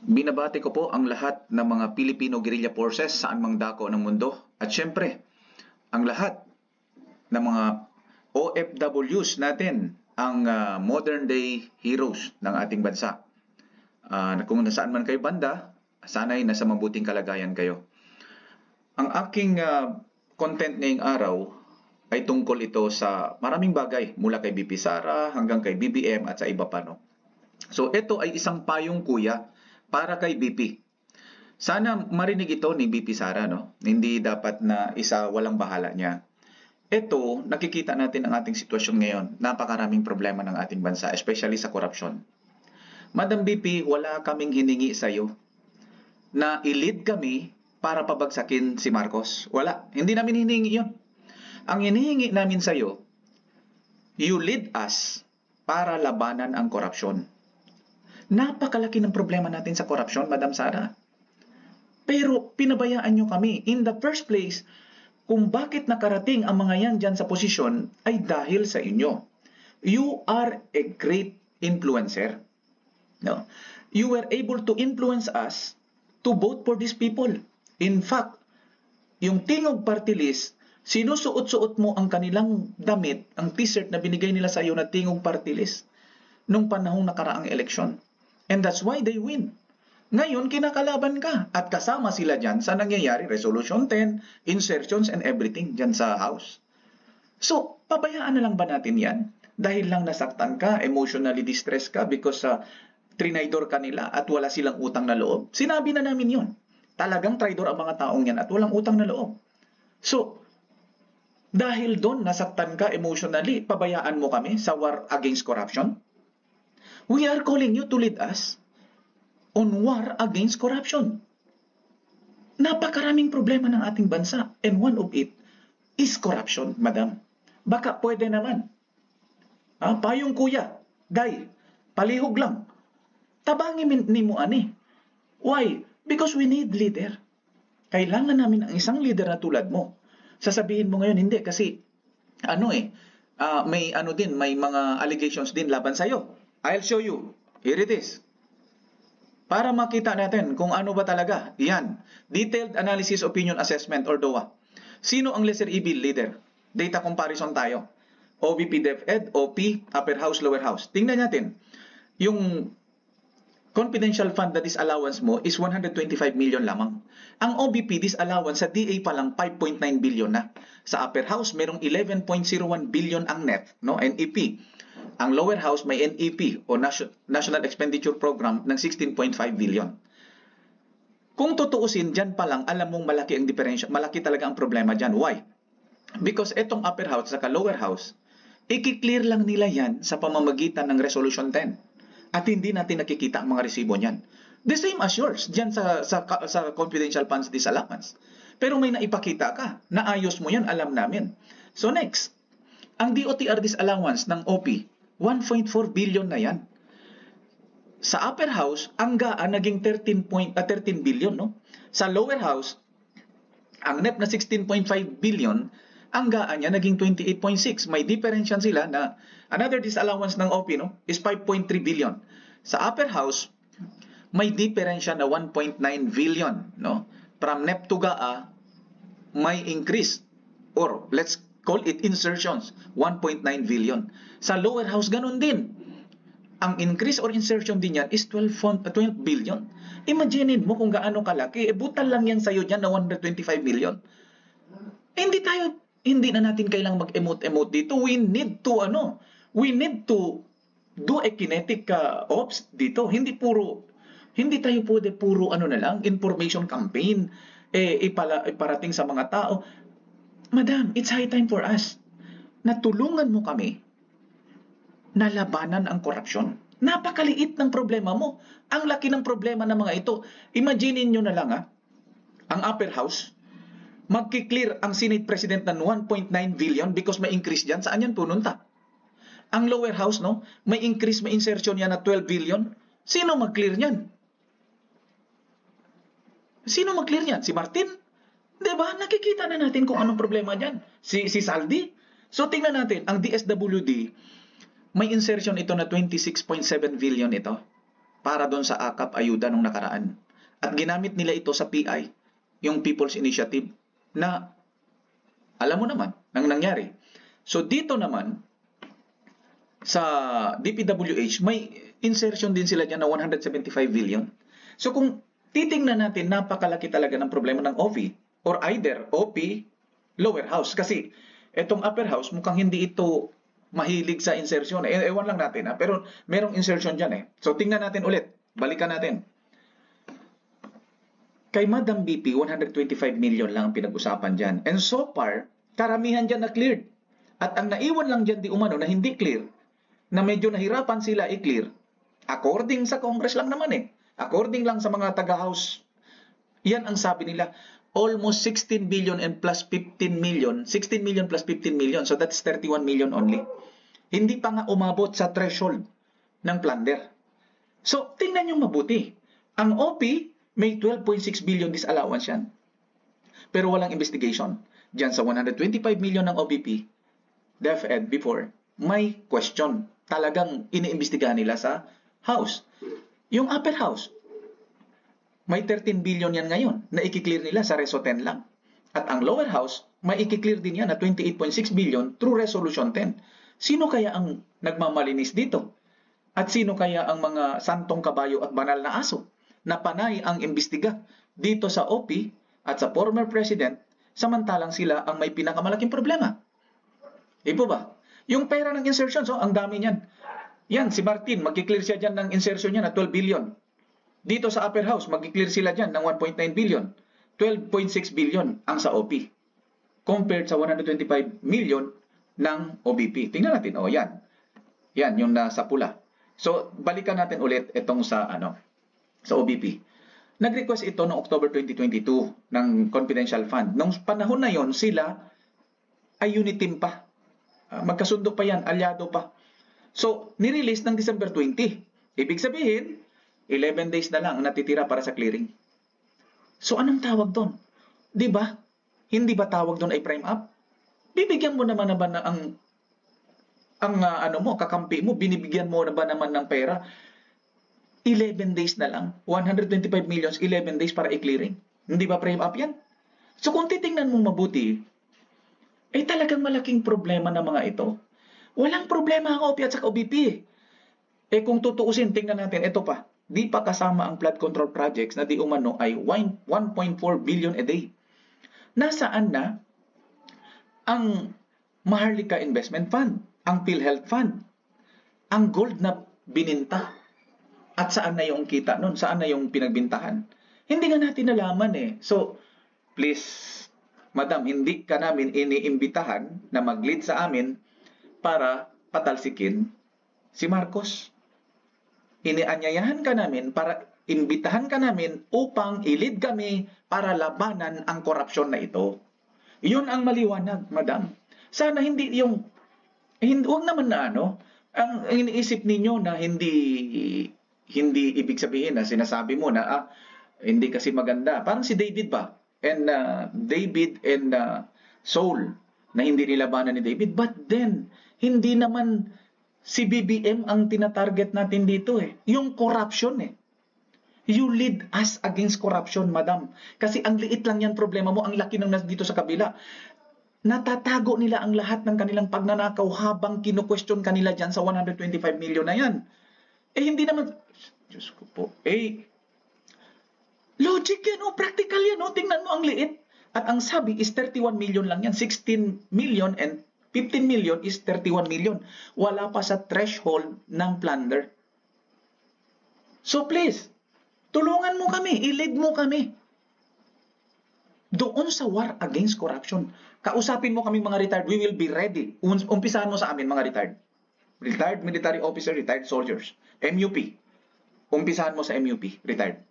Binabati ko po ang lahat ng mga Filipino guerrilla forces saan mang dako ng mundo at syempre ang lahat ng mga OFWs natin ang modern day heroes ng ating bansa. Kung nasaan man kayo banda, sana'y nasa mabuting kalagayan kayo. Ang aking content ngayong araw ay tungkol ito sa maraming bagay mula kay BP Sara hanggang kay BBM at sa iba pa, no? So ito ay isang payong kuya para kay BP. Sana marinig ito ni BP Sara, no? Hindi dapat na isa walang bahala niya. Ito, nakikita natin ang ating sitwasyon ngayon. Napakaraming problema ng ating bansa, especially sa korupsyon. Madam BP, wala kaming hiningi sa iyo na i-lead kami para pabagsakin si Marcos. Wala. Hindi namin hinihingi yun. Ang hinihingi namin sa iyo, you lead us para labanan ang korupsyon. Napakalaki ng problema natin sa korupsyon, Madam Sara. Pero pinabayaan nyo kami. In the first place, kung bakit nakarating ang mga yan dyan sa posisyon ay dahil sa inyo. You are a great influencer. No? You were able to influence us to vote for these people. In fact, yung Tingog Party List, sinusuot-suot mo ang kanilang damit, ang t-shirt na binigay nila sa iyo na Tingog Party List nung panahong nakaraang eleksyon. And that's why they win. Ngayon, kinakalaban ka at kasama sila dyan sa nangyayari, Resolution 10, insertions and everything dyan sa House. So, pabayaan na lang ba natin yan? Dahil lang nasaktan ka, emotionally distressed ka because trinaydor ka nila at wala silang utang na loob? Sinabi na namin yun. Talagang traidor ang mga taong yan at walang utang na loob. So, dahil doon nasaktan ka emotionally, pabayaan mo kami sa war against corruption? We are calling you to lead us on war against corruption. Napakaraming problema ng ating bansa and one of it is corruption, madam. Baka pwede naman. Payong kuya, day, palihog lang. Tabangin ni mo ani. Why? Because we need leader. Kailangan namin ang isang leader na tulad mo. Sasabihin mo ngayon, hindi kasi may mga allegations din laban sa'yo. I'll show you. Here it is. Para makita natin kung ano ba talaga. Yan. Detailed Analysis Opinion Assessment or DOA. Sino ang lesser evil leader? Data comparison tayo. OVP DepEd, OP, Upper House, Lower House. Tingnan natin. Yung confidential fund na disallowance mo is 125 million lamang. Ang OVP disallowance sa DA pa lang 5.9 billion na. Sa Upper House, merong 11.01 billion ang net, no? NEP. Ang lower house may NEP o National Expenditure Program ng 16.5 billion. Kung tutuusin, dyan pa lang, alam mong malaki ang diferensya, malaki talaga ang problema dyan. Why? Because etong upper house saka lower house, i-clear lang nila yan sa pamamagitan ng Resolution 10. At hindi natin nakikita ang mga resibo niyan. The same as yours, dyan sa confidential funds disallowance. Pero may naipakita ka, naayos mo yan, alam namin. So next, ang DOTR disallowance ng OP, 1.4 billion na yan. Sa upper house, ang gaan naging 13 billion, no? Sa lower house, ang NEP na 16.5 billion, ang gaan niya naging 28.6. May differential sila na another disallowance ng OP, no, is 5.3 billion. Sa upper house, may differential na 1.9 billion, no? From NEP to GAA, may increase or let's call it insertions, 1.9 billion. Sa lower house, ganun din. Ang increase or insertion din yan is 12 billion. Imagine mo kung gaano kalaki. Butal lang yan sa'yo dyan na 125 million. Hindi na natin kailangang mag-emote-emote dito. We need to do a kinetic ops dito. Hindi tayo pwede puro information campaign, iparating sa mga tao. Madam, it's high time for us na tulungan mo kami na labanan ang korupsyon. Napakaliit ng problema mo. Ang laki ng problema ng mga ito. Imagine nyo na lang ang upper house, magki-clear ang Senate President ng 1.9 billion because may increase dyan. Saan yan pununta? Ang lower house, no, may increase, may insertion yan na 12 billion. Sino mag-clear yan? Si Martin? Diba? Nakikita na natin kung anong problema dyan. Si Saldi. So, tingnan natin. Ang DSWD, may insertion ito na 26.7 billion ito. para doon sa AKAP ayuda nung nakaraan. At ginamit nila ito sa PI, yung People's Initiative, na alam mo naman nang nangyari. So dito naman, sa DPWH, may insertion din sila dyan na 175 billion. So kung titingnan natin, napakalaki talaga ng problema ng OP or either OP, lower house. Kasi itong upper house, mukhang hindi ito mahilig sa insertion. Ewan lang natin, pero merong insertion dyan eh. So tingnan natin ulit, balikan natin. Kay Madam BP, 125 million lang ang pinag-usapan dyan. And so far, karamihan dyan na cleared. At ang naiwan lang dyan di umano na hindi clear, na medyo nahirapan sila i-clear, according sa Congress lang naman eh, according lang sa mga taga-House, yan ang sabi nila, almost 16 billion and plus 15 million, 16 million plus 15 million, so that's 31 million only. Hindi pa nga umabot sa threshold ng plunder. So, tingnan nyo mabuti. Ang OP, may 12.6 billion disallowance yan. Pero walang investigation. Diyan sa 125 million ng OBP, DepEd before, may question. Talagang iniimbestigahan nila sa House. Yung upper house, may 13 billion yan ngayon na i-clear nila sa Reso 10 lang. At ang lower house, may i-clear din yan na 28.6 billion through Resolution 10. Sino kaya ang nagmamalinis dito? At sino kaya ang mga santong kabayo at banal na aso na panay ang imbestiga dito sa OP at sa former president, samantalang sila ang may pinakamalaking problema? Ipo ba? Yung pera ng insertion, so ang dami niyan. Yan, si Martin, mag-clear siya dyan ng insertion niya na 12 billion. Dito sa upper house, mag-clear sila dyan ng 1.9 billion. 12.6 billion ang sa OP. Compared sa 125 million ng OBP. Tingnan natin, yan. Yan, yung nasa pula. So, balikan natin ulit itong sa OBP. Nag-request ito noong October 2022 ng confidential fund. Nung panahon na yon, sila ay unit team pa. Magkasundo pa yan, alyado pa. So, nirelease ng December 20. Ibig sabihin, 11 days na lang natitira para sa clearing. So, anong tawag doon? Di ba? Hindi ba tawag doon ay prime up? Bibigyan mo naman na ba na kakampi mo, binibigyan mo na ba naman ng pera? 11 days na lang. 125 millions, 11 days para i-clearing. Hindi ba prime up yan? So, kung titingnan mo mabuti, talagang malaking problema ng mga ito. Walang problema ang OP at sa OBP. Kung tutuusin, tingnan natin, ito pa. Di pa kasama ang flood control projects na di umano ay 1.4 billion a day. Nasaan na ang Maharlika Investment Fund, ang PhilHealth Fund, ang gold na bininta? At saan na yung kita nun? Saan na yung pinagbintahan? Hindi nga natin nalaman eh. So, please, Madam, hindi ka namin iniimbitahan na mag-lead sa amin para patalsikin si Marcos. Inianyayahan ka namin para imbitahan ka namin upang i-lead kami para labanan ang korupsyon na ito. Yun ang maliwanag, Madam. Sana hindi huwag naman na ang iniisip ninyo na hindi ibig sabihin na sinasabi mo na hindi kasi maganda. Parang si David ba? And David and Saul na hindi nilabanan ni David. But then, hindi naman si BBM ang tinatarget natin dito eh. Yung corruption eh. You lead us against corruption, Madam. Kasi ang liit lang yan problema mo, ang laki ng dito sa kabila. Natatago nila ang lahat ng kanilang pagnanakaw habang kino-question kanila dyan sa 125 million na yan. Hindi naman, Diyos ko po, logic yan, practical yan, tingnan mo ang liit. At ang sabi is 31 million lang yan. 16 million and 15 million is 31 million. Wala pa sa threshold ng plunder. So please, tulungan mo kami, i-lead mo kami. Doon sa war against corruption. Kausapin mo kami mga retired, we will be ready. Umpisahan mo sa amin mga retired. Retired military officer, retired soldiers. MUP. Umpisahan mo sa MUP, retired.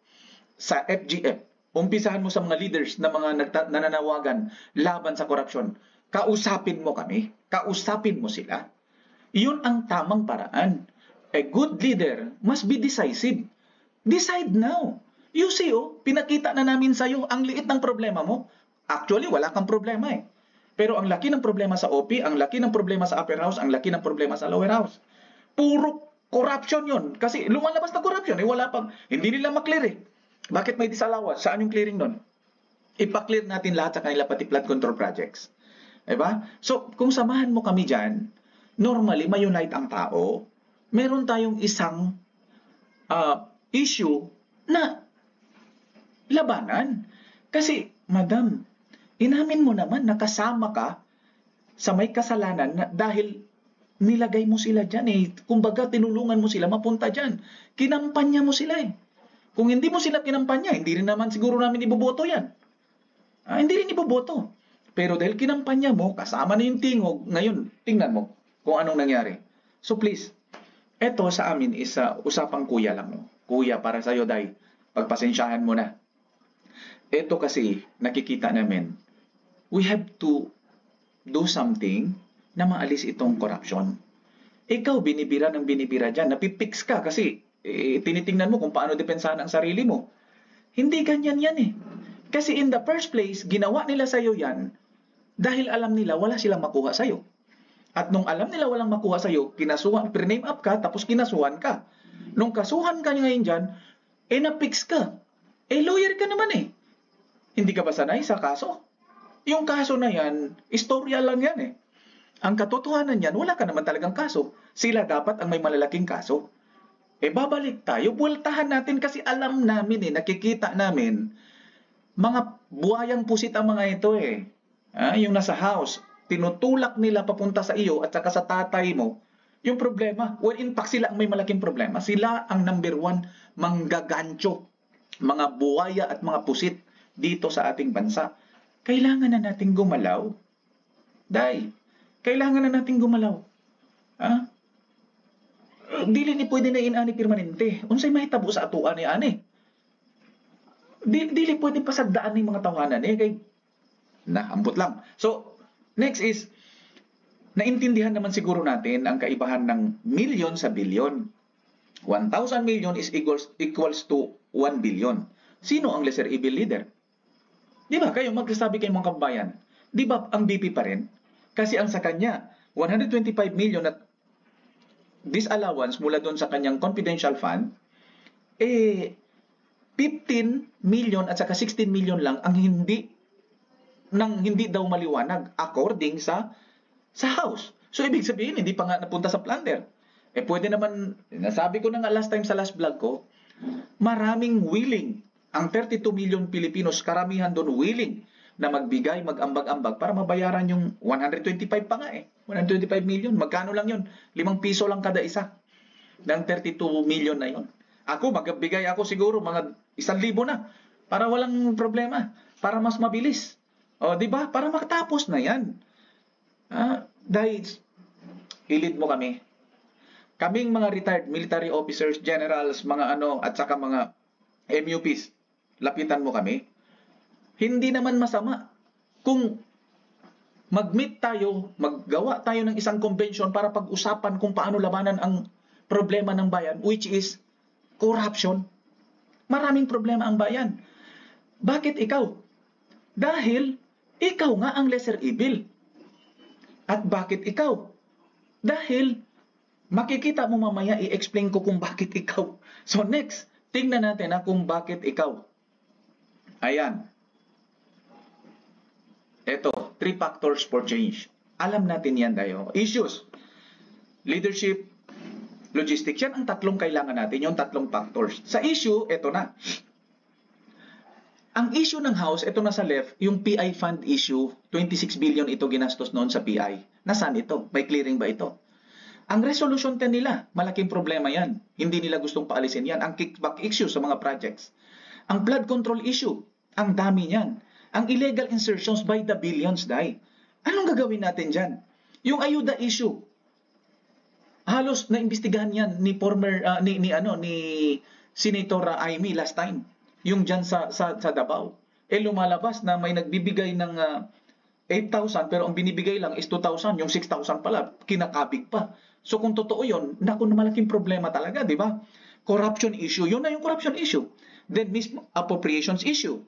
Sa FGF, umpisahan mo sa mga leaders na mga nananawagan laban sa korupsyon. Kausapin mo kami, kausapin mo sila. Yun ang tamang paraan. A good leader must be decisive. Decide now. You see, pinakita na namin sa'yo ang liit ng problema mo. Actually, wala kang problema eh. Pero ang laki ng problema sa OP, ang laki ng problema sa upper house, ang laki ng problema sa lower house. Puro Corruption yun. Kasi lumalabas na corruption. Wala pang, hindi nila maklear eh. Bakit may disallowance? Saan yung clearing nun? Ipa-clear natin lahat sa kanila, pati flood control projects. Diba? So, kung samahan mo kami dyan, normally, may unite ang tao. Meron tayong isang issue na labanan. Kasi, madam, inamin mo naman na kasama ka sa may kasalanan na dahil nilagay mo sila dyan eh. Kumbaga, tinulungan mo sila mapunta dyan. Kinampanya mo sila eh. Kung hindi mo sila kinampanya, hindi rin naman siguro namin iboboto yan. Hindi rin iboboto. Pero dahil kinampanya mo, kasama na yung tingog, ngayon, tingnan mo kung anong nangyari. So please, eto sa amin is usapang kuya lang. No? Kuya, para sa'yo, Day, pagpasensyahan mo na. Eto kasi, nakikita namin, we have to do something na maalis itong corruption. Ikaw, binibira ng binibira dyan, napipix ka kasi tinitingnan mo kung paano depensahan ang sarili mo. Hindi ganyan yan eh. Kasi in the first place, ginawa nila sa'yo yan dahil alam nila wala silang makuha sa'yo. At nung alam nila walang makuha sa'yo, pre-name up ka, tapos kinasuhan ka. Nung kasuhan ka ngayon dyan, napix ka. Lawyer ka naman eh. Hindi ka ba sanay sa kaso? Yung kaso na yan, istorya lang yan eh. Ang katotohanan yan, wala ka naman talagang kaso. Sila dapat ang may malalaking kaso. Babalik tayo, buwaltahan natin kasi alam namin nakikita namin, mga buhayang pusit ang mga ito eh. Yung nasa house, tinutulak nila papunta sa iyo at saka sa tatay mo, yung problema. Well, in fact, sila ang may malaking problema. Sila ang number 1 manggagancho, mga buhaya at mga pusit dito sa ating bansa. Kailangan na nating gumalaw. Day, kailangan na nating gumalaw. Dili ni pwede na inani permanente. Unsay mahitabo sa atuan ni ani? Dili pwede pasagdaan ni mga tawanan kay ambot lang. So, next is naintindihan naman siguro natin ang kaibahan ng milyon sa bilyon. 1,000 million is equals to 1 billion. Sino ang lesser evil leader? Di ba? Kayo magsasabi kayong mga kabayan, di ba ang BP pa rin? Kasi ang sa kanya, 125 million at disallowance mula doon sa kanyang confidential fund, 15 million at saka 16 million lang ang hindi daw maliwanag according sa house. So ibig sabihin, hindi pa nga napunta sa plunder. Pwede naman, nasabi ko na nga last time sa last vlog ko, maraming willing. Ang 32 million Pilipinos, karamihan doon willing na magbigay, mag-ambag-ambag para mabayaran yung 125 pa nga 125 million. Magkano lang yun? 5 piso lang kada isa ng 32 million na yun. Ako, magbigay ako siguro mga 1,000 na para walang problema, para mas mabilis. Di ba? Para makatapos na yan. Dahil, ilid mo kami. Kaming mga retired military officers, generals, mga at saka mga MUPs, lapitan mo kami. Hindi naman masama kung mag-meet tayo, maggawa tayo ng isang convention para pag-usapan kung paano labanan ang problema ng bayan, which is corruption. Maraming problema ang bayan. Bakit ikaw? Dahil ikaw nga ang lesser evil. At bakit ikaw? Dahil makikita mo mamaya, i-explain ko kung bakit ikaw. So next, tingnan natin kung bakit ikaw. Ayan. Ito, 3 factors for change. Alam natin yan tayo. Issues, leadership, logistics. Yan ang tatlong kailangan natin, yung tatlong factors. Sa issue, ito na. Ang issue ng House, ito na sa left, yung PI fund issue, 26 billion ito ginastos noon sa PI. Nasaan ito? May clearing ba ito? Ang resolution 10 nila, malaking problema yan. Hindi nila gustong paalisin yan. Ang kickback issue sa mga projects. Ang flood control issue, ang dami niyan. Ang illegal insertions by the billions, Day. Anong gagawin natin dyan? Yung ayuda issue, halos naimbestigahan yan ni ni Senator Amy last time. Yung dyan sa Davao. Lumalabas na may nagbibigay ng 8,000 pero ang binibigay lang is 2,000. Yung 6,000 pala, kinakabig pa. So kung totoo yun, naku, malaking problema talaga, di ba? Corruption issue, yun na yung corruption issue. Then misappropriations issue.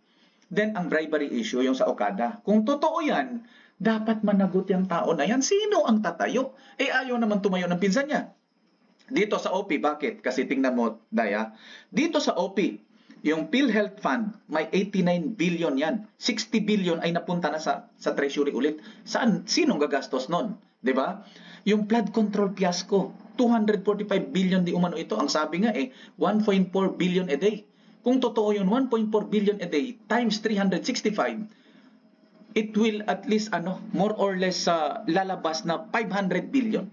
Then ang bribery issue, yung sa Okada. Kung totoo yan, dapat managot yung tao na yan. Sino ang tatayo? Ayaw naman tumayo ng pinsan niya. Dito sa OP, bakit? Kasi tingnan mo, Daya, dito sa OP, yung PhilHealth Fund, may 89 billion yan. 60 billion ay napunta na sa Treasury ulit. Saan? Sinong gagastos nun? 'Di ba? Yung flood control fiasco, 245 billion di umano ito. Ang sabi nga 1.4 billion a day. Kung totoo yun, 1.4 billion a day times 365, it will at least more or less lalabas na 500 billion.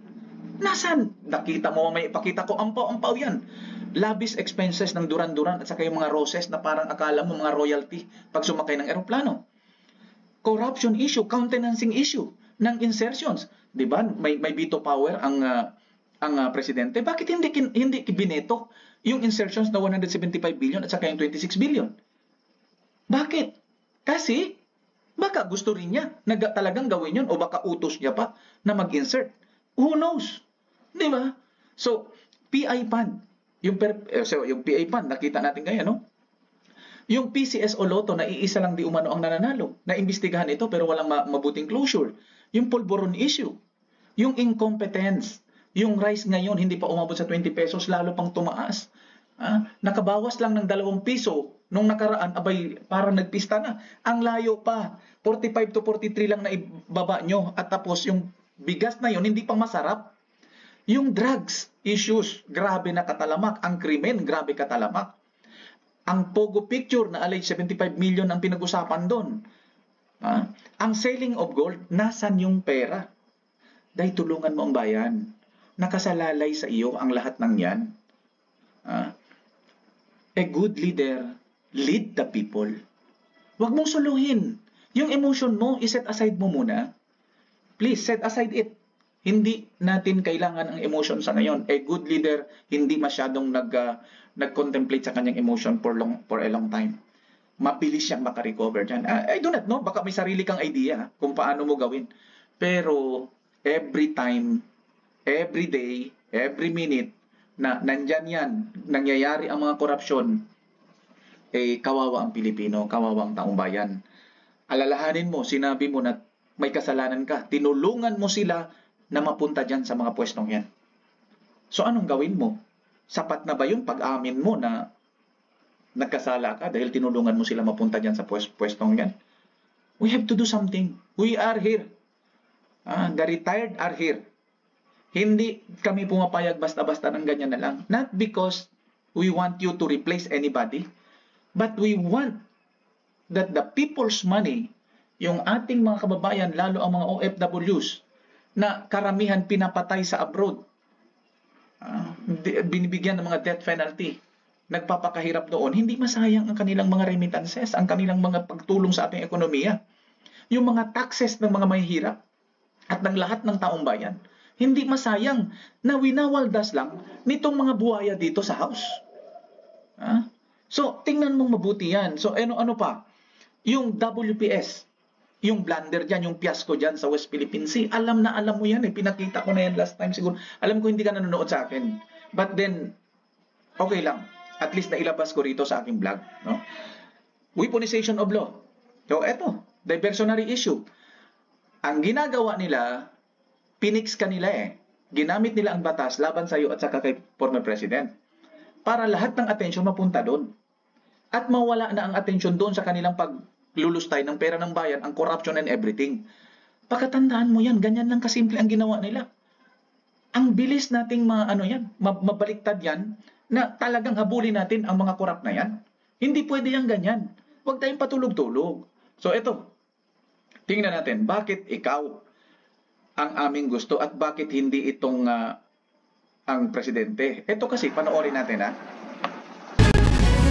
Nasaan? Nakita mo, may ipakita ko, ampaw-ampaw yan. Lavish expenses ng duran-duran at saka yung mga roses na parang akala mo mga royalty pag sumakay ng eroplano. Corruption issue, countenancing issue ng insertions. 'Di ba? May veto power ang presidente. Bakit hindi bineto yung insertions na 175 billion at saka yung 26 billion? Bakit? Kasi baka gusto rin niya na talagang gawin yun o baka utos niya pa na mag-insert. Who knows? Di ba? So, PI Fund. Yung PI Fund, nakita natin ngayon, no? Yung PCSO Lotto, na iisa lang di umano ang nananalo. Naimbestigahan ito pero walang mabuting closure. Yung Polvoron issue. Yung incompetence. Yung rice ngayon, hindi pa umabot sa 20 pesos, lalo pang tumaas. Nakabawas lang ng 2 piso. Nung nakaraan, abay, parang nagpista na. Ang layo pa. 45 to 43 lang na ibaba nyo. At tapos yung bigas na yun, hindi pang masarap. Yung drugs issues, grabe na katalamak. Ang krimen, grabe katalamak. Ang Pogo picture na alleged 75 million ang pinag-usapan doon. Ang selling of gold, nasan yung pera? Dahil tulungan mo ang bayan. Nakasalalay sa iyo ang lahat ng yan. A good leader, lead the people. Huwag mong suluhin. Yung emotion mo, iset aside mo muna. Please, set aside it. Hindi natin kailangan ang emotion sa ngayon. A good leader, hindi masyadong nag-contemplate sa kanyang emotion for a long time. Mabilis siyang makarecover dyan. I do not know, baka may sarili kang idea kung paano mo gawin. Pero every time, every day, every minute, na nandyan yan, nangyayari ang mga korupsyon, kawawa ang Pilipino, kawawa ang taong bayan. Alalahanin mo, sinabi mo na may kasalanan ka, tinulungan mo sila na mapunta dyan sa mga pwestong yan. So anong gawin mo? Sapat na ba yung pag-amin mo na nagkasala ka dahil tinulungan mo sila mapunta dyan sa pwestong yan? We have to do something. We are here. The retired are here. Hindi kami pumapayag basta-basta ng ganyan na lang. Not because we want you to replace anybody, but we want that the people's money, yung ating mga kababayan, lalo ang mga OFWs, na karamihan pinapatay sa abroad, binibigyan ng mga death penalty, nagpapakahirap doon, hindi masayang ang kanilang mga remittances, ang kanilang mga pagtulong sa ating ekonomiya. Yung mga taxes ng mga mahihirap at ng lahat ng taong bayan, hindi masayang na winawaldas lang nitong mga buhaya dito sa house. So, tingnan mong mabuti yan. So, ano pa? Yung WPS, yung blunder dyan, yung fiasco dyan sa West Philippine Sea, alam mo yan. Pinakita ko na yan last time siguro. Alam ko hindi ka nanonood sa akin. But then, okay lang. At least nailabas ko rito sa aking vlog. No? Weaponization of law. So, eto, diversionary issue. Ang ginagawa nila, pinix kanila Ginamit nila ang batas laban sa iyo at saka kay former president. Para lahat ng atensyon mapunta doon. At mawala na ang atensyon doon sa kanilang paglulustay ng pera ng bayan, ang corruption and everything. Pakatandaan mo yan, ganyan lang kasimple ang ginawa nila. Ang bilis nating mabaliktad yan, na talagang habulin natin ang mga korap na yan. Hindi pwede yan ganyan. Huwag tayong patulog-tulog. So ito, tingnan natin, bakit ikaw ang aming gusto at bakit hindi itong ang presidente? Ito kasi, panoorin natin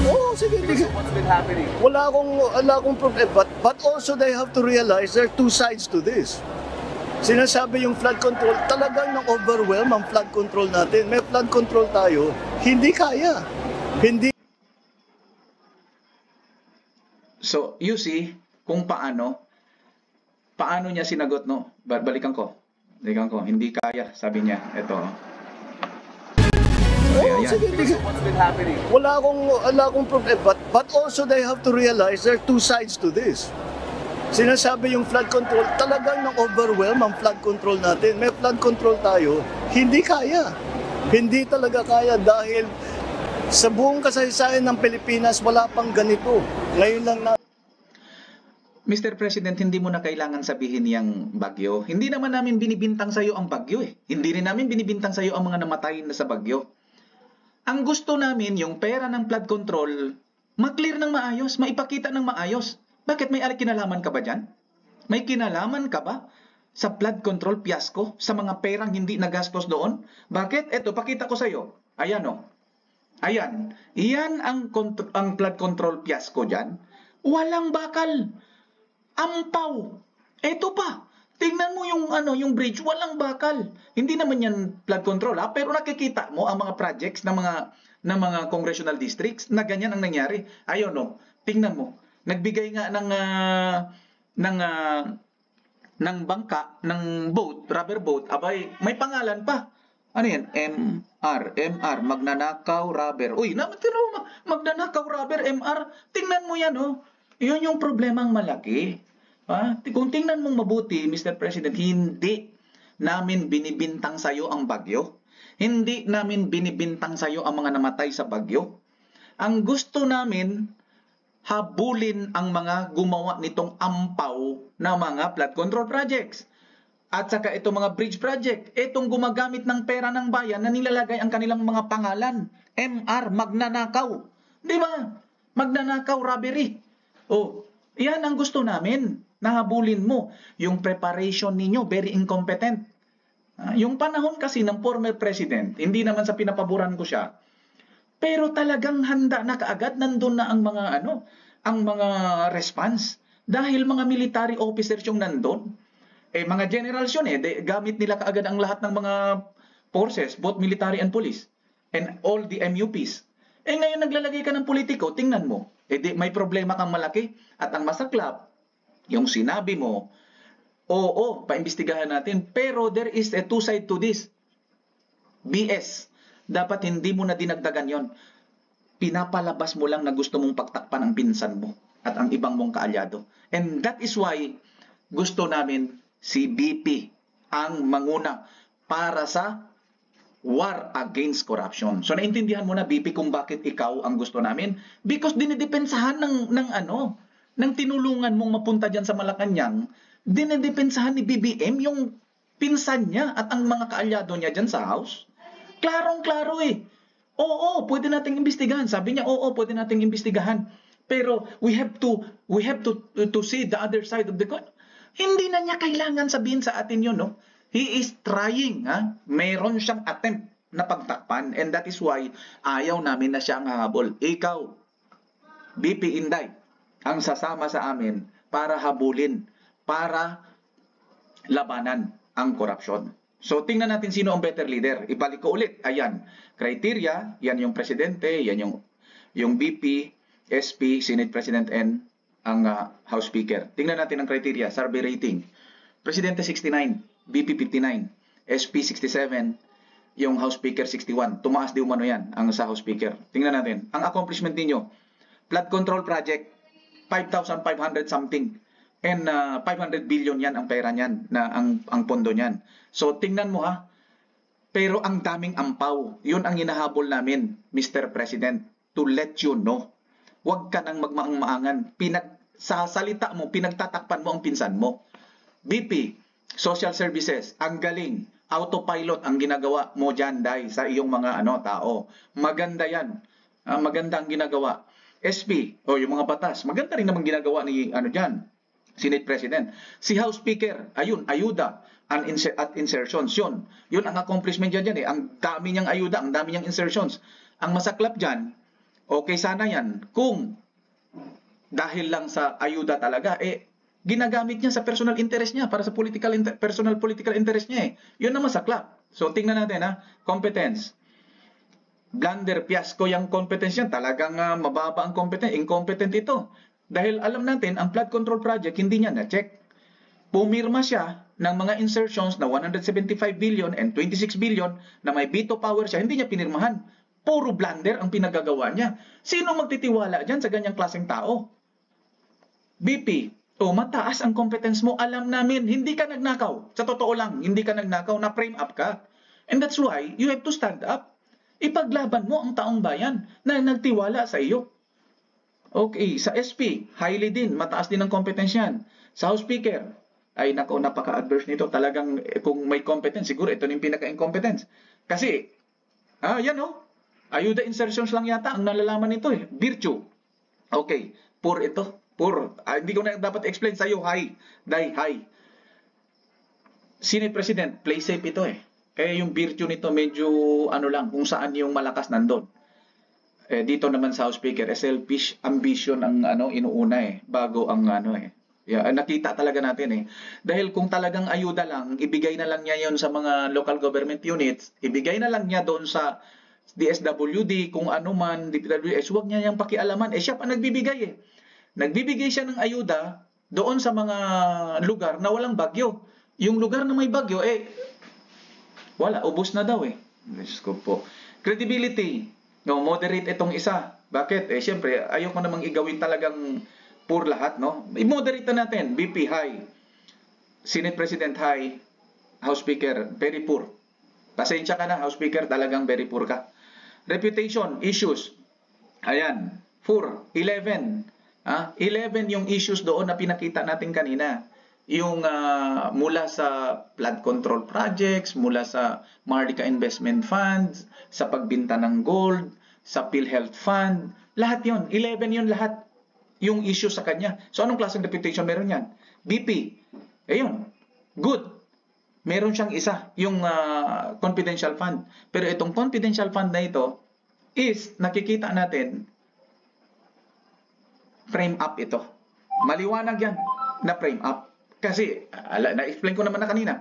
Oo, sige. What's been happening? Wala akong problem. But also they have to realize there are two sides to this. Sinasabi yung flood control, talagang nang-overwhelm ang flood control natin. May flood control tayo, hindi kaya. Hindi. So, you see kung paano niya sinagot, no? Balikan ko, hindi kaya, sabi niya. Ito. Oo, sige. What's been happening? Wala akong problem. But also they have to realize there are two sides to this. Sinasabi yung flood control, talagang nang-overwhelm ang flood control natin. May flood control tayo, hindi kaya. Hindi talaga kaya dahil sa buong kasaysayan ng Pilipinas, wala pang ganito. Ngayon lang na Mr. President, hindi mo na kailangan sabihin yung bagyo. Hindi naman namin binibintang sa'yo ang bagyo eh. Hindi rin namin binibintang sa'yo ang mga namatay na sa bagyo. Ang gusto namin, yung pera ng flood control, ma-clear ng maayos, maipakita ng maayos. Bakit may kinalaman ka ba dyan? May kinalaman ka ba sa flood control fiasco, sa mga perang hindi nagastos doon? Bakit? Eto, pakita ko sa'yo. Ayan o. Ayan. Iyan ang flood control fiasco dyan. Walang bakal. Ampaw. Eto pa. Tingnan mo yung bridge, walang bakal. Hindi naman yan flood control pero nakikita mo ang mga projects ng mga congressional districts na ganyan ang nangyari. Ayun no. Tingnan mo. Nagbigay nga ng bangka, ng boat, rubber boat, abay, may pangalan pa. Ano yan? MR, magnanakaw rubber. Uy, magnanakaw rubber, MR. Tingnan mo yan, oh. Yun yung problemang malaki. Kung tingnan mong mabuti, Mr. President, hindi namin binibintang sa'yo ang bagyo. Hindi namin binibintang sa'yo ang mga namatay sa bagyo. Ang gusto namin, habulin ang mga gumawa nitong ampaw na mga flood control projects. At saka itong mga bridge project, itong gumagamit ng pera ng bayan na nilalagay ang kanilang mga pangalan. MR, magnanakaw. Di ba? Magnanakaw, robbery. Yan ang gusto namin. Nahabulin mo. Yung preparation ninyo, very incompetent. Yung panahon kasi ng former president, hindi naman sa pinapaboran ko siya, pero talagang handa na kaagad, nandun na ang mga response. Dahil mga military officers yung nandun. Mga generals yun gamit nila kaagad ang lahat ng mga forces, both military and police, and all the MUPs. Ngayon naglalagay ka ng politiko, tingnan mo, may problema kang malaki. At ang masaklap, yung sinabi mo, oo, paimbestigahan natin, pero there is a two side to this. BS. Dapat hindi mo na dinagdagan yon. Pinapalabas mo lang na gusto mong pagtakpan ang pinsan mo at ang ibang mong kaalyado. And that is why gusto namin si BP ang manguna para sa war against corruption. So naintindihan mo na, BP, kung bakit ikaw ang gusto namin? Because dinidepensahan ng tinulungan mong mapunta dyan sa Malacanang, dinidepensahan ni BBM yung pinsan niya at ang mga kaalyado niya dyan sa House. Klarong-klaro Oo, pwede nating imbestigahan. Sabi niya, oo, pwede nating imbestigahan. Pero we have to see the other side of the coin. Hindi na niya kailangan sabihin sa atin yun, no? He is trying, Mayroon siyang attempt na pagtakpan, and that is why ayaw namin na siya ang hahabol. Ikaw, BP Inday, ang sasama sa amin para habulin, para labanan ang korupsyon. So tingnan natin sino ang better leader. Ibalik ko ulit. Ayan, criteria, yan yung presidente, yan yung BP, SP, Senate President, and ang House Speaker. Tingnan natin ang criteria. Survey rating. Presidente 69, BP 59, SP 67, yung House Speaker 61. Tumaas di umano yan ang sa House Speaker. Tingnan natin. Ang accomplishment ninyo, flood control project, 5,500 something. And 500 billion yan ang pera niyan, na ang pondo niyan. So tingnan mo Pero ang daming ampaw. Yun ang hinahabol namin, Mr. President, to let you know. Huwag ka nang magmaang-maangan. Sa salita mo, pinagtatakpan mo ang pinsan mo. BP, social services, ang galing. Autopilot ang ginagawa mo dyan, Day, sa iyong mga tao. Maganda yan. Maganda ang ginagawa. SP, yung mga batas. Maganda rin naman ginagawa ni dyan, Senate President. Si House Speaker, ayuda at insertions. Yun ang accomplishment dyan. Ang dami niyang ayuda, ang dami niyang insertions. Ang masaklap dyan, okay sana yan kung dahil lang sa ayuda talaga, ginagamit niya sa personal interest niya, para sa personal political interest niya. Yun ang masaklap. So tingnan natin competence. Blunder, fiasco yung competence niya. Talagang mababa ang competence. Incompetent ito. Dahil alam natin, ang flood control project, hindi niya na-check. Pumirma siya ng mga insertions na 175 billion and 26 billion na may veto power siya, hindi niya pinirmahan. Puro blunder ang pinagagawa niya. Sino magtitiwala dyan sa ganyang klaseng tao? BP, mataas ang competence mo. Alam namin, hindi ka nagnakaw. Sa totoo lang, hindi ka nagnakaw, na-frame up ka. And that's why you have to stand up. Ipaglaban mo ang taong bayan na nagtiwala sa iyo. Okay, sa SP, highly din, mataas din ang kompetensyan. Sa House Speaker, ay nako, napaka-adverse nito. Talagang kung may competence, siguro ito yung pinaka-incompetence. Kasi, yan ayuda insertions lang yata ang nalalaman nito eh. Virtue. Okay, poor ito. Poor. Hindi ko na dapat explain sa iyo. High. High. Senate President, play safe ito eh. Yung virtue nito medyo lang, kung saan yung malakas nandun. Dito naman sa House Speaker, selfish ambition ang inuuna bago ang nakita talaga natin Dahil kung talagang ayuda lang, ibigay na lang niya yon sa mga local government units, ibigay na lang niya doon sa DSWD, kung ano man, DPWS, huwag niya yang pakialaman. Siya pa nagbibigay Nagbibigay siya ng ayuda doon sa mga lugar na walang bagyo. Yung lugar na may bagyo, wala, ubos na daw Diyos ko po. Credibility. No, moderate itong isa. Bakit? Siyempre, ayoko namang igawin talagang poor lahat, no? I-moderate na natin. BP, high. Senate President, high. House Speaker, very poor. Pasensya ka na, House Speaker, talagang very poor ka. Reputation, issues. Ayan, 4, 11. 11 yung issues doon na pinakita natin kanina. Yung mula sa flood control projects, mula sa Marlica Investment Funds, sa pagbinta ng gold, sa PhilHealth Fund, lahat yon, 11 yun lahat, yung issue sa kanya. So anong klaseng reputation meron yan? BP, ayun, good. Meron siyang isa, yung confidential fund. Pero itong confidential fund na ito is, nakikita natin, frame up ito. Maliwanag yan na frame up. Kasi, na-explain ko naman na kanina,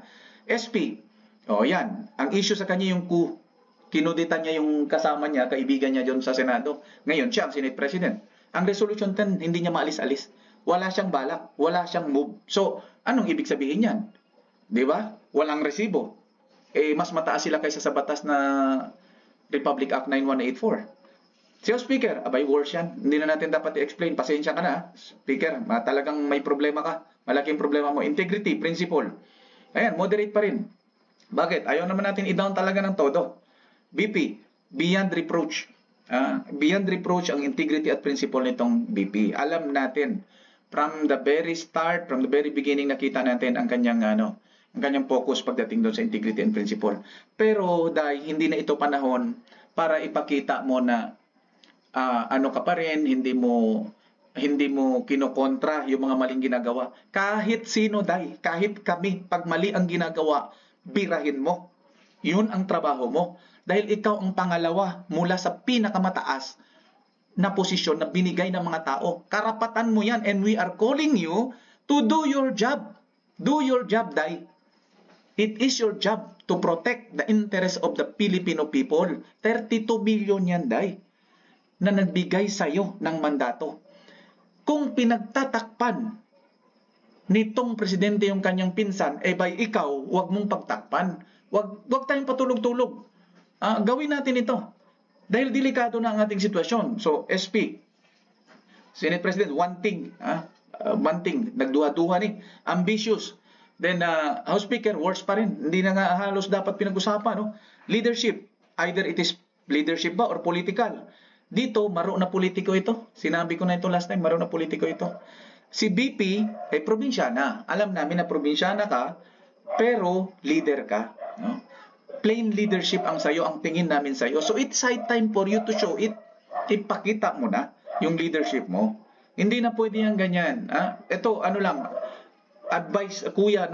SP, yan, ang issue sa kanya yung coup. Kinuditan niya yung kasama niya, kaibigan niya dyan sa Senado. Ngayon, siya ang Senate President. Ang Resolution 10, hindi niya maalis-alis. Wala siyang balak, wala siyang move. So, anong ibig sabihin yan? Di ba? Walang resibo. Mas mataas sila kaysa sa batas na Republic Act 9184. Si Speaker, abay worse yan. Hindi na natin dapat i-explain. Pasensya ka na, Speaker. Talagang may problema ka. Malaking problema mo. Integrity, principle. Ayan, moderate pa rin. Bakit? Ayaw naman natin i-down talaga ng todo. BP, beyond reproach. Beyond reproach ang integrity at principle nitong BP. Alam natin, from the very start, from the very beginning, nakita natin ang kanyang focus pagdating doon sa integrity and principle. Pero dahil hindi na ito panahon para ipakita mo na ka pa rin, hindi mo kinokontra yung mga maling ginagawa. Kahit sino, kahit kami, pag mali ang ginagawa, birahin mo. Yun ang trabaho mo. Dahil ikaw ang pangalawa mula sa pinakamataas na posisyon na binigay ng mga tao. Karapatan mo yan, and we are calling you to do your job. Do your job, Day. It is your job to protect the interest of the Filipino people. 32 million yan, Day, na nagbigay sa'yo ng mandato. Kung pinagtatakpan nitong presidente yung kanyang pinsan, by ikaw, wag mong pagtakpan. Wag tayong patulog-tulog. Gawin natin ito. Dahil delikado na ang ating sitwasyon. So, SP, Senate President, one thing, nagduha-duha ambitious. Then, House Speaker, worse pa rin. Hindi na nga halos dapat pinag-usapan. No? Leadership, either it is leadership ba or political. Dito, maro na politiko ito. Sinabi ko na ito last time, maro na politiko ito. Si BP ay probinsyana. Alam namin na probinsyana ka, pero leader ka. No? Plain leadership ang sayo, ang tingin namin sayo. So it's high time for you to show it. Ipakita mo na yung leadership mo. Hindi na pwede yung ganyan. Ito, advice, kuya,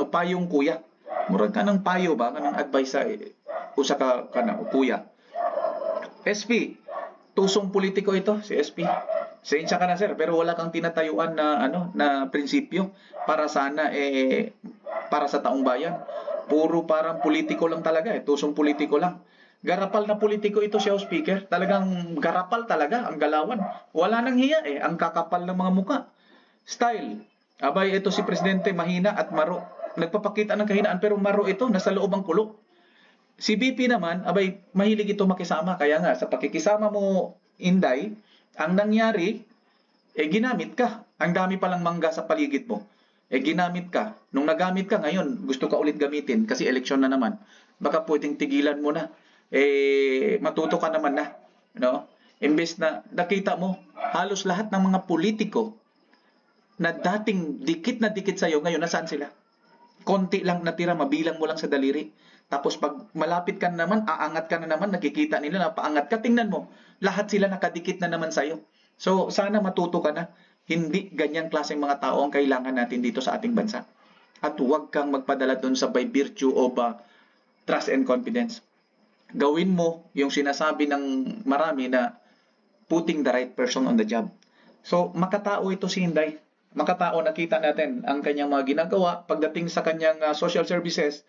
payong kuya. Murag ka ng payo ba? Ka ng advice sa usa ka na, kuya. SP, tusong politiko ito, si SP. Sensya ka na, sir, pero wala kang tinatayuan na prinsipyo para sana para sa taong bayan. Puro parang politiko lang talaga, tusong politiko lang. Garapal na politiko ito siya, Speaker. Talagang garapal talaga ang galawan. Wala nang hiya ang kakapal ng mga muka. Style. Abay, ito si Presidente mahina at maro. Nagpapakita ng kahinaan pero maro ito, nasa loob ang kulo. Si BP naman, abay, mahilig ito makisama. Kaya nga, sa pakikisama mo, Inday, ang nangyari, ginamit ka. Ang dami palang mangga sa paligid mo. Ginamit ka. Nung nagamit ka, ngayon, gusto ka ulit gamitin kasi eleksyon na naman. baka pwedeng tigilan mo na. Matuto ka naman na. No? Imbes na nakita mo, halos lahat ng mga politiko na dating dikit na dikit sa'yo, ngayon nasaan sila? Konti lang natira, mabilang mo lang sa daliri. Tapos pag malapit ka na naman, aangat ka na naman, nakikita nila na paangat ka, tingnan mo, lahat sila nakadikit na naman sa'yo. So sana matuto ka na, hindi ganyang klaseng mga tao ang kailangan natin dito sa ating bansa. At huwag kang magpadala doon sa by virtue of trust and confidence. Gawin mo yung sinasabi ng marami na putting the right person on the job. So makatao ito si Inday. Makatao, nakita natin ang kanyang mga ginagawa pagdating sa kanyang social services,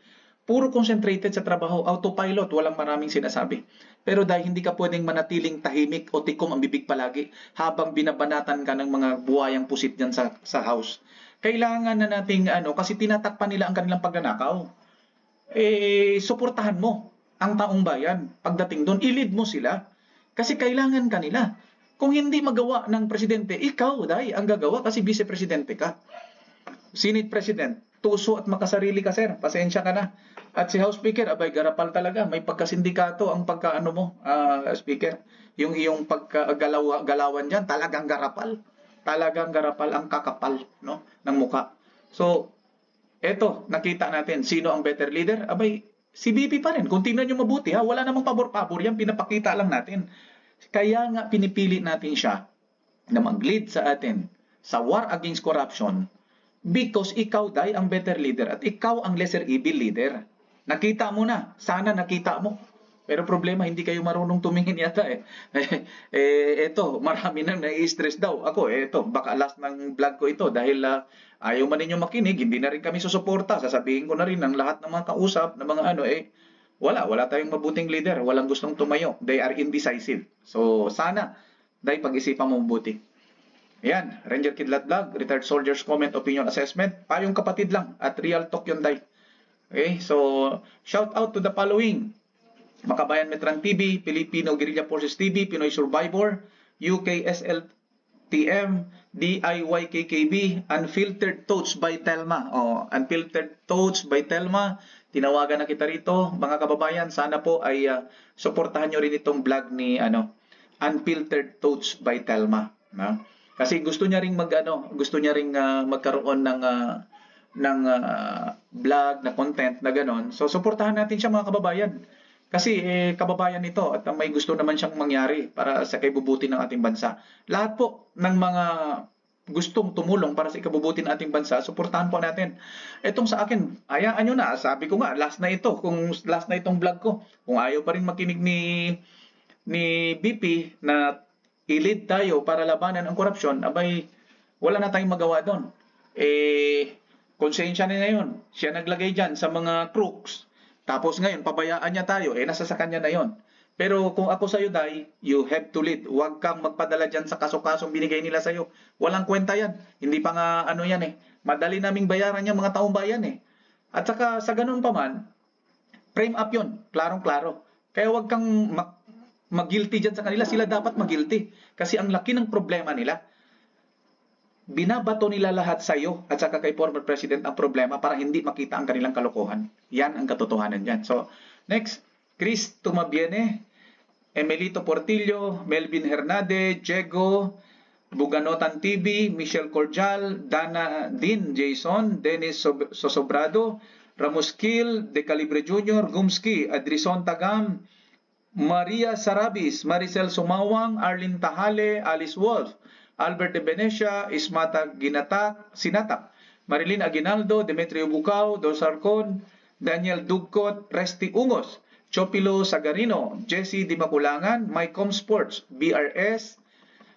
puro concentrated sa trabaho, autopilot, walang maraming sinasabi. Pero dahil hindi ka pwedeng manatiling tahimik o tikom ang bibig palagi habang binabanatan ka ng mga buhayang pusit dyan sa house. Kailangan na nating kasi tinatakpan nila ang kanilang pagnanakaw. Suportahan mo ang taong bayan. Pagdating doon, i-lead mo sila. Kasi kailangan kanila. Kung hindi magawa ng presidente, ikaw, Day, ang gagawa kasi vice-presidente ka. Senate President, tuso at makasarili ka, sir. Pasensya ka na. At si House Speaker, abay, garapal talaga. May pagkasindikato ang Speaker. Yung iyong pagkagalawan dyan, talagang garapal. Talagang garapal ang kakapal, no, ng muka. So, eto, nakita natin, sino ang better leader? Abay, si BP pa rin. Kung tingnan nyo mabuti, wala namang pabor-pabor yan, pinapakita lang natin. Kaya nga pinipili natin siya na mag-lead sa atin sa war against corruption because ikaw, Day, ang better leader at ikaw ang lesser evil leader. Nakita mo na. Sana nakita mo. Pero problema, hindi kayo marunong tumingin yata eh. Eto, marami nang nai-stress daw. Ako, baka last ng vlog ko ito dahil ayaw man ninyo makinig, hindi na rin kami susuporta. Sasabihin ko na rin ng lahat ng mga kausap, ng mga wala tayong mabuting leader. Walang gustong tumayo. They are indecisive. So, sana, Day, pag-isipan mo mabuti. Ayan, Ranger Kidlat Vlog, Retired Soldiers Comment Opinion Assessment. Payong kapatid lang at real talk yun, Day. Okay, so, shout out to the following. Makabayan Metran TV, Filipino Guerrilla Forces TV, Pinoy Survivor, UKSLTM, DIYKKB, Unfiltered Thoughts by Telma. Unfiltered Thoughts by Telma. Tinawagan na kita rito, mga kababayan. Sana po ay suportahan nyo rin itong vlog ni Unfiltered Thoughts by Telma. No? Kasi gusto niya ring magkaroon ng vlog na content na ganon. So suportahan natin siya, mga kababayan. Kasi kababayan nito at may gusto naman siyang mangyari para sa kaibubuti ng ating bansa. Lahat po ng mga gustong tumulong para sa ikabubuti ng ating bansa, suportahan po natin. Itong sa akin, hayaan nyo na. Sabi ko nga, last na itong vlog ko. Kung ayaw pa rin makinig ni BP na i-lead tayo para labanan ang korupsyon, abay, wala na tayong magawa doon. Konsensya na yun. Siya naglagay dyan sa mga crooks. Tapos ngayon, pabayaan niya tayo. Nasa sa kanya na yon. Pero kung ako sa'yo, Day, you have to lead. Huwag kang magpadala dyan sa kaso-kasong binigay nila sa'yo. Walang kwenta yan. Hindi pa nga madali naming bayaran yan mga taong bayan eh. At saka sa ganun pa man, frame up yun. Klarong-klaro. Kaya huwag kang mag-guilty dyan sa kanila. Sila dapat mag-guilty. Kasi ang laki ng problema nila. Binabato nila lahat sa'yo at saka kay former president ang problema para hindi makita ang kanilang kalokohan. Yan ang katotohanan dyan. So, next. Chris Tumabiene, Emelito Portillo, Melvin Hernade, Diego, Buganotan TV, Michelle Cordial, Dana Din Jason, Dennis Sosobrado, Ramos Kill, De Calibre Jr., Gumski, Adrison Tagam, Maria Sarabis, Maricel Sumawang, Arlene Tahale, Alice Wolf, Albert de Venecia, Ismata Sinatak, Marilyn Aguinaldo, Demetrio Bucao, Dosarcon, Daniel Dugcot, Resty Ungos, Chopilo Sagarino, Jesse Dimaculangan, Mycom Sports, BRS,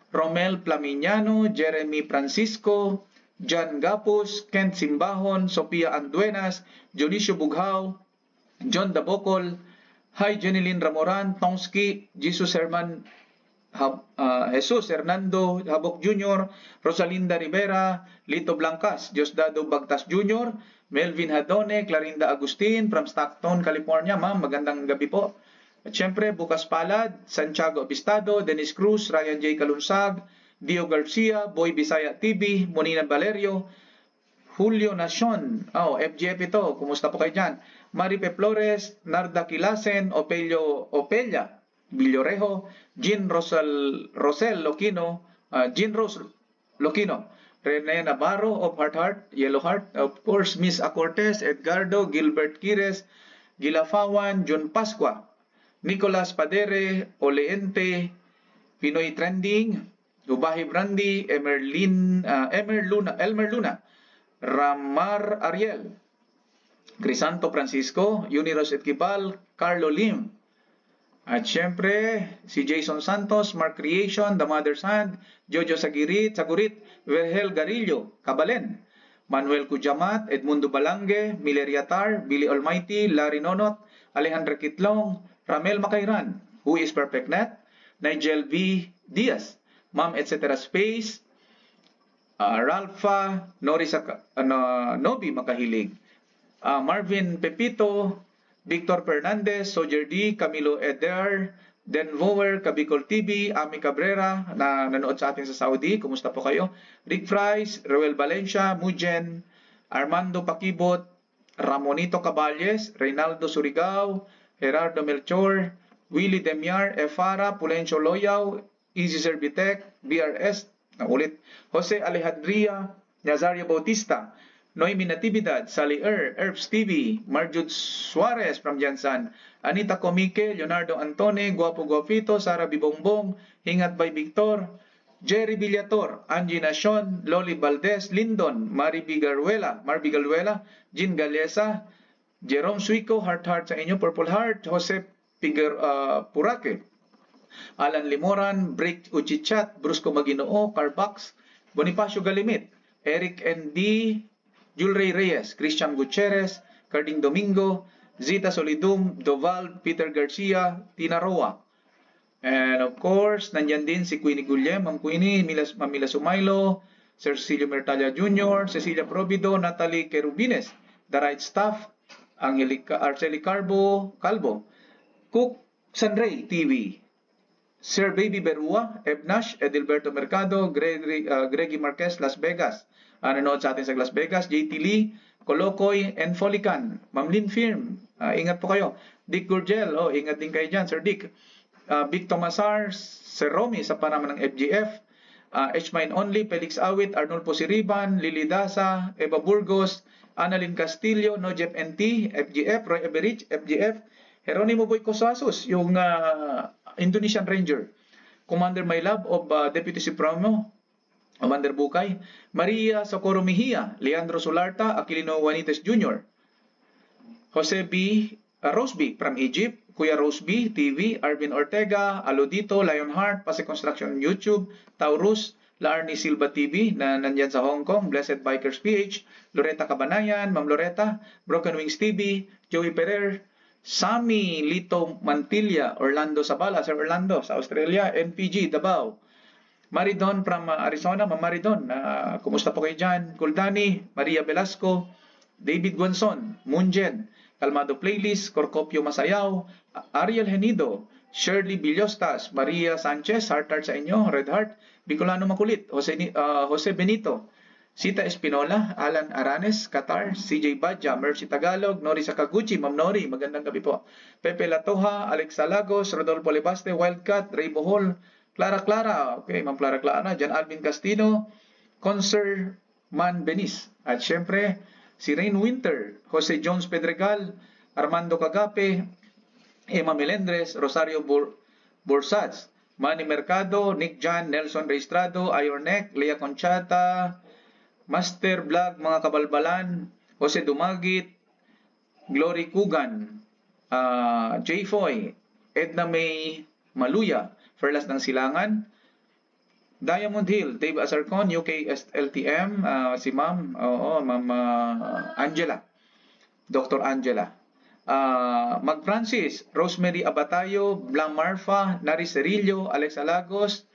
Romel Plamiñano, Jeremy Francisco, John Gapus, Kent Simbahon, Sofia Anduenas, Junicio Bughao, John Dabocol, Hi Jeneline Ramoran, Tongski, Jesus Hernando Habok Jr., Rosalinda Rivera, Lito Blancas, Diosdado Bagtas Jr., Melvin Hadone, Clarinda Agustin from Stockton, California. Ma'am, magandang gabi po. At syempre, Bukas Palad, Santiago Abistado, Dennis Cruz, Ryan J. Kalunsag, Dio Garcia, Boy Bisaya TV, Monina Valerio, Julio Nacion. FGF ito. Kumusta po kayo dyan? Maripe Flores, Narda Kilasen, Opelia Villorejo, Rosel Loquino, Jean Rose Loquino, Rene Navarro of Heart, Yellow Heart, of course, Miss Acortes, Edgardo, Gilbert Quires, Gilafawan, John Pascua, Nicolas Padere, Oleente, Pinoy Trending, Ubahi Brandi, Elmer Luna, Ramar Ariel, Crisanto Francisco, Uniros Etquibal, Carlo Lim, at syempre, si Jason Santos, Mark Creation, The Mother's Hand, Jojo Sagurit, Vergel Garillo, Kabalen, Manuel Cujamat, Edmundo Balange, Mileriatar, Billy Almighty, Larry Nonot, Alejandro Kitlong, Ramel Macairan, Who is Perfect Net, Nigel V. Diaz, Ma'am Etc. Space, Ralpha, Nobi Makahilig, Marvin Pepito, Victor Fernandez, Sojer D, Camilo Eder, Den Vower, Kabicol TV, Ami Cabrera, na nanood sa atin sa Saudi. Kumusta po kayo? Rick Fries, Roel Valencia, Mujen, Armando Pakibot, Ramonito Caballes, Reynaldo Surigao, Gerardo Melchor, Willie Demiar, Efara, Pulencio Loyaw, Easy Servitec, BRS, ulit, Jose Alejandria, Nazario Bautista, Noemi Natividad, Sally Erbs TV, Marjud Suarez from Jansan, Anita Comique, Leonardo Antone, Guapo Guapito, Sara Bibongbong, Hingat by Victor, Jerry Villator, Angie Nacion, Loli Valdez, Lindon, Marby Galuela, Jean Galesa, Jerome Suico, Heart sa inyo, Purple Heart, Jose Purake, Alan Limoran, Brick Uchichat, Brusco Maginoo, Carbox, Bonifacio Galimit, Eric N.D., Julray Reyes, Christian Gutierrez, Carding Domingo, Zita Solidum, Doval, Peter Garcia, Tina Roa. And of course, nandyan din si Queenie Gullem, Ma'am Queenie, Mamila Sumailo, Sir Cecilio Mertalia Jr., Cecilia Provido, Natalie Querubines, The Right Staff, Arceli Calvo, Cook Sanray TV, Sir Baby Berua, Ebnash, Edilberto Mercado, Greggy Marquez, Las Vegas. Nanonood sa atin sa Las Vegas, JT Lee, Colocoy, and Folican, Ma'am Lynn Firm, ingat po kayo. Dick Gurgel, ingat din kayo dyan, Sir Dick. Vic Tomasar, Sir Romy sa panama ng FGF, H-Mine Only, Felix Awit, Arnold Posiriban, Lily Daza, Eva Burgos, Annalyn Castillo, Nojep NT, FGF, Roy Everich, FGF, Jeronimo Boy Cosasos, yung Indonesian Ranger, Commander Maylab of Deputy Supremo, Commander Bukay, Maria Socorro Mejia, Leandro Solarta, Aquilino Juanites Jr., Jose Rose B from Egypt, Kuya Rose B TV, Arvin Ortega, Alodito, Lionheart, Pase Construction YouTube, Taurus, Laarni Silva TV na nandyan sa Hong Kong, Blessed Bikers PH, Loretta Cabanayan, Ma'am Loretta, Broken Wings TV, Joey Pereira, Sammy Lito Mantilla, Orlando Sabala, Sir Orlando sa Australia, NPG Davao, Maridon from Arizona, Ma'am Maridon, kumusta po kayo dyan? Kuldani, Maria Velasco, David Guanzon, Munjen, Calmado Playlist, Corcopio Masayaw, Ariel Henido, Shirley Villostas, Maria Sanchez, Heart sa inyo, Red Heart, Bicolano Makulit, Jose Benito, Sita Espinola, Alan Aranes, Qatar, CJ Badja, Mercy Tagalog, Nori Sakaguchi, Ma'am Nori, magandang gabi po. Pepe Latoha, Alexa Lagos, Rodolfo Lebaste, Wildcat, Ray Bohol, Clara, okay, Ma'am Clara, Jan Alvin Castino, Conser Man Benis, at syempre, si Rain Winter, Jose Jones Pedregal, Armando Cagape, Emma Melendres, Rosario Borsats, Manny Mercado, Nick Jan, Nelson Reestrado, Ayornek, Lea Conchata, Master Vlog, mga kabalbalan, Jose Dumagit, Glory Kugan, J. Foy, Edna May Maluya, Ferlas ng Silangan, Diamond Hill, Dave Asarcon, UK LTM, si Ma'am, Ma'am Angela, Dr. Angela, Mag Francis, Rosemary Abatayo, Blang Marfa, Nari Cerillo, Alex Alagos,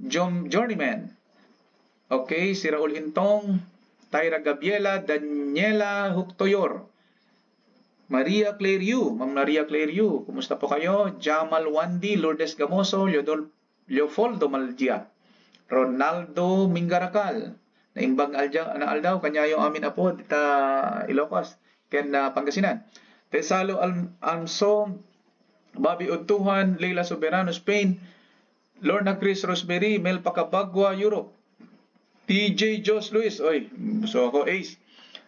Journeyman, okay, si Raul Intong, Tyra Gabriela, Daniela Huktoyor, Maria Claire Yu, Ma'am Maria Claire Yu, kumusta po kayo? Jamal Wandi, Lourdes Gamoso, Leopoldo Maldia, Ronaldo Mingaracal, naimbang aldaw, kanya yung amin apo, Ilocos, Ken Pangasinan, Tesalo Almso, Bobby Utuhan, Leila Soberano, Spain, Lorna Chris Rosberry, Mel Pacabagua, Europe, TJ Jos Luis, oy, so ako ace.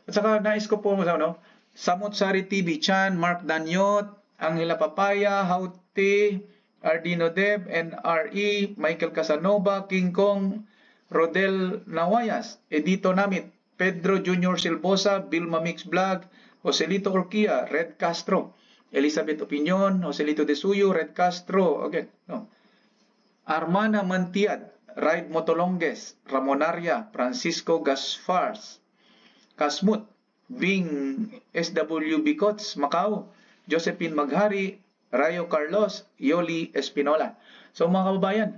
At saka nais ko po, no? Samot Sari TV Chan, Mark Danyot, Angela Papaya, Hauti, Ardino Deb, NRE, Michael Casanova, King Kong, Rodel Nawayas, Edito Namit, Pedro Junior Silbosa, Vilma Mix Vlog, Joselito Orquia, Red Castro, Elizabeth Opinion, Joselito De Suyo, Red Castro, okay, no. Armana Mantiad, Ride Motolonges, Ramonaria, Francisco Gasfars, Kasmut, Bing SW Bicots, Macau, Josephine Maghari, Rayo Carlos, Yoli Espinola. So mga kababayan,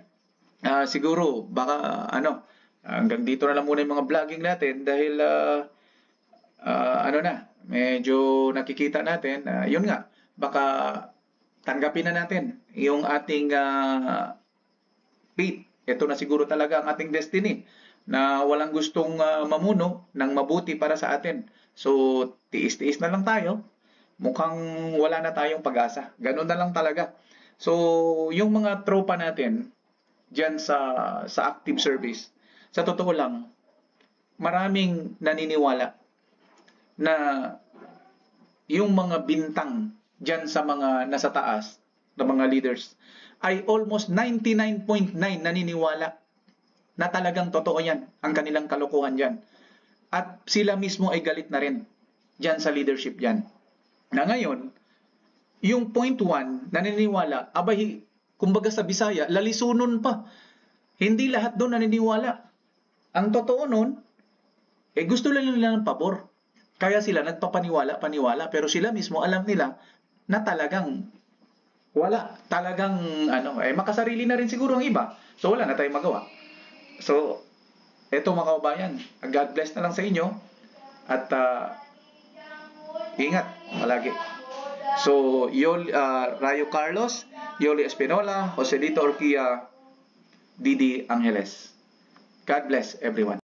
siguro baka hanggang dito na lang muna yung mga vlogging natin dahil medyo nakikita natin, yun nga, baka tanggapin na natin yung ating fate. Ito na siguro talaga ang ating destiny na walang gustong mamuno ng mabuti para sa atin. So, tiis-tiis na lang tayo. Mukhang wala na tayong pag-asa. Ganun na lang talaga. So, yung mga tropa natin dyan sa active service, sa totoo lang, maraming naniniwala na yung mga bintang dyan sa mga nasa taas na mga leaders ay almost 99.9 naniniwala na talagang totoo yan, ang kanilang kalokohan dyan. At sila mismo ay galit na rin dyan sa leadership dyan. Na ngayon, yung 0.1 naniniwala, abay, kumbaga sa Bisaya, lalisunon pa. Hindi lahat doon naniniwala. Ang totoo nun, gusto lang nila ng pabor. Kaya sila nagpapaniwala, pero sila mismo alam nila na talagang wala. Talagang, makasarili na rin siguro ang iba. So, wala na tayong magawa. So, eto mga kababayan, God bless na lang sa inyo. At, ingat palagi. So, Rayo Carlos, Yoli Espinola, Joselito Orquia, Didi Angeles. God bless everyone.